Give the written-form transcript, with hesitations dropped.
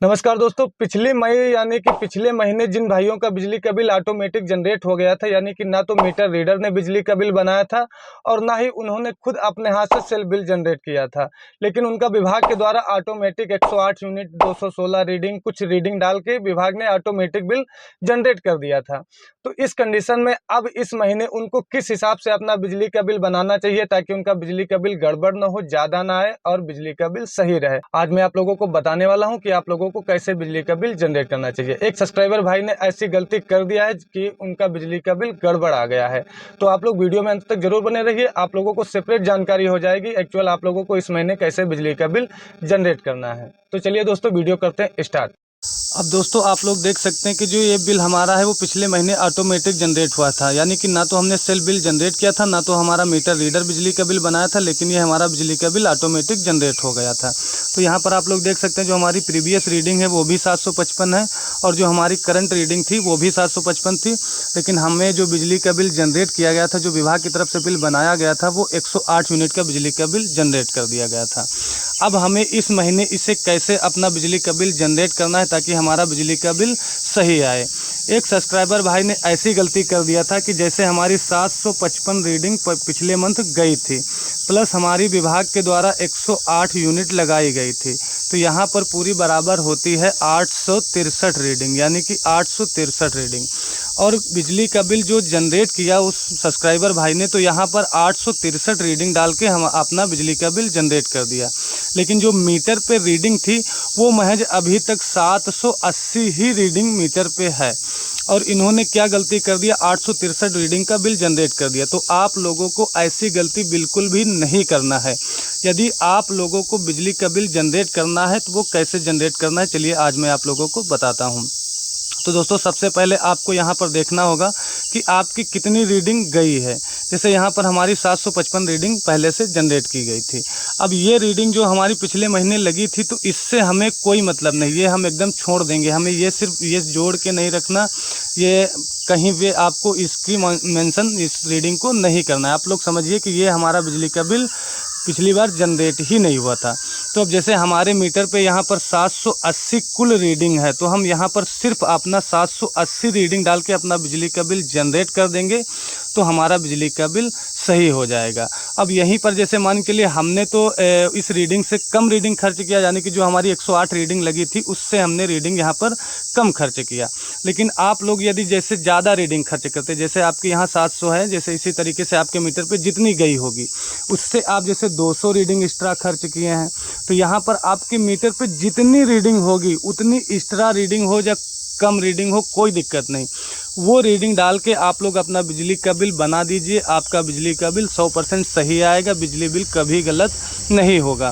नमस्कार दोस्तों, पिछले मई यानी कि पिछले महीने जिन भाइयों का बिजली का बिल ऑटोमेटिक जनरेट हो गया था, यानी कि ना तो मीटर रीडर ने बिजली का बिल बनाया था और ना ही उन्होंने खुद अपने हाथ से सेल्फ बिल जनरेट किया था, लेकिन उनका विभाग के द्वारा ऑटोमेटिक 108 यूनिट 216 रीडिंग कुछ रीडिंग डाल के विभाग ने ऑटोमेटिक बिल जनरेट कर दिया था। तो इस कंडीशन में अब इस महीने उनको किस हिसाब से अपना बिजली का बिल बनाना चाहिए ताकि उनका बिजली का बिल गड़बड़ न हो, ज़्यादा ना आए और बिजली का बिल सही रहे, आज मैं आप लोगों को बताने वाला हूं कि आप लोगों को कैसे बिजली का बिल जनरेट करना चाहिए। एक सब्सक्राइबर भाई ने ऐसी गलती कर दिया है कि उनका बिजली का बिल गड़बड़ आ गया है, तो आप लोग वीडियो में अंत तक जरूर बने रहिए। आप लोगों को सेपरेट जानकारी हो जाएगी एक्चुअल आप लोगों को इस महीने कैसे बिजली का बिल जनरेट करना है। तो चलिए दोस्तों, वीडियो करते हैं स्टार्ट। अब दोस्तों आप लोग देख सकते हैं कि जो ये बिल हमारा है वो पिछले महीने ऑटोमेटिक जनरेट हुआ था, यानी कि ना तो हमने सेल्फ बिल जनरेट किया था, ना तो हमारा मीटर रीडर बिजली का बिल बनाया था, लेकिन ये हमारा बिजली का बिल ऑटोमेटिक जनरेट हो गया था। तो यहाँ पर आप लोग देख सकते हैं जो हमारी प्रीवियस रीडिंग है वो भी 755 है और जो हमारी करंट रीडिंग थी वो भी 755 थी, लेकिन हमें जो बिजली का बिल जनरेट किया गया था, जो विभाग की तरफ से बिल बनाया गया था, वो 108 यूनिट का बिजली का बिल जनरेट कर दिया गया था। अब हमें इस महीने इसे कैसे अपना बिजली का बिल जनरेट करना है ताकि हमारा बिजली का बिल सही आए। एक सब्सक्राइबर भाई ने ऐसी गलती कर दिया था कि जैसे हमारी 755 रीडिंग पिछले मंथ गई थी, प्लस हमारी विभाग के द्वारा 108 यूनिट लगाई गई थी, तो यहाँ पर पूरी बराबर होती है 863 रीडिंग, यानी कि 863 रीडिंग। और बिजली का बिल जो जनरेट किया उस सब्सक्राइबर भाई ने, तो यहाँ पर 863 रीडिंग डाल के हम अपना बिजली का बिल जनरेट कर दिया, लेकिन जो मीटर पे रीडिंग थी वो महज अभी तक 780 ही रीडिंग मीटर पे है। और इन्होंने क्या गलती कर दिया, 863 रीडिंग का बिल जनरेट कर दिया। तो आप लोगों को ऐसी गलती बिल्कुल भी नहीं करना है। यदि आप लोगों को बिजली का बिल जनरेट करना है तो वो कैसे जनरेट करना है, चलिए आज मैं आप लोगों को बताता हूँ। तो दोस्तों सबसे पहले आपको यहाँ पर देखना होगा कि आपकी कितनी रीडिंग गई है। जैसे यहाँ पर हमारी 755 रीडिंग पहले से जनरेट की गई थी। अब ये रीडिंग जो हमारी पिछले महीने लगी थी, तो इससे हमें कोई मतलब नहीं, ये हम एकदम छोड़ देंगे। हमें ये सिर्फ ये जोड़ के नहीं रखना, ये कहीं भी आपको इसकी मेंशन इस रीडिंग को नहीं करना है। आप लोग समझिए कि ये हमारा बिजली का बिल पिछली बार जनरेट ही नहीं हुआ था। तो अब जैसे हमारे मीटर पे यहाँ पर 780 कुल रीडिंग है, तो हम यहाँ पर सिर्फ अपना 780 रीडिंग डाल के अपना बिजली का बिल जनरेट कर देंगे, तो हमारा बिजली का बिल सही हो जाएगा। अब यहीं पर जैसे मान के लिए हमने तो इस रीडिंग से कम रीडिंग खर्च किया, यानी कि जो हमारी 108 रीडिंग लगी थी उससे हमने रीडिंग यहाँ पर कम खर्च किया। लेकिन आप लोग यदि जैसे ज़्यादा रीडिंग खर्च करते, जैसे आपके यहाँ 700 है, जैसे इसी तरीके से आपके मीटर पे जितनी गई होगी उससे आप जैसे 200 रीडिंग एक्स्ट्रा खर्च किए हैं, तो यहाँ पर आपके मीटर पे जितनी रीडिंग होगी उतनी एक्स्ट्रा रीडिंग हो या कम रीडिंग हो कोई दिक्कत नहीं, वो रीडिंग डाल के आप लोग अपना बिजली का बिल बना दीजिए। आपका बिजली का बिल 100% सही आएगा, बिजली बिल कभी गलत नहीं होगा।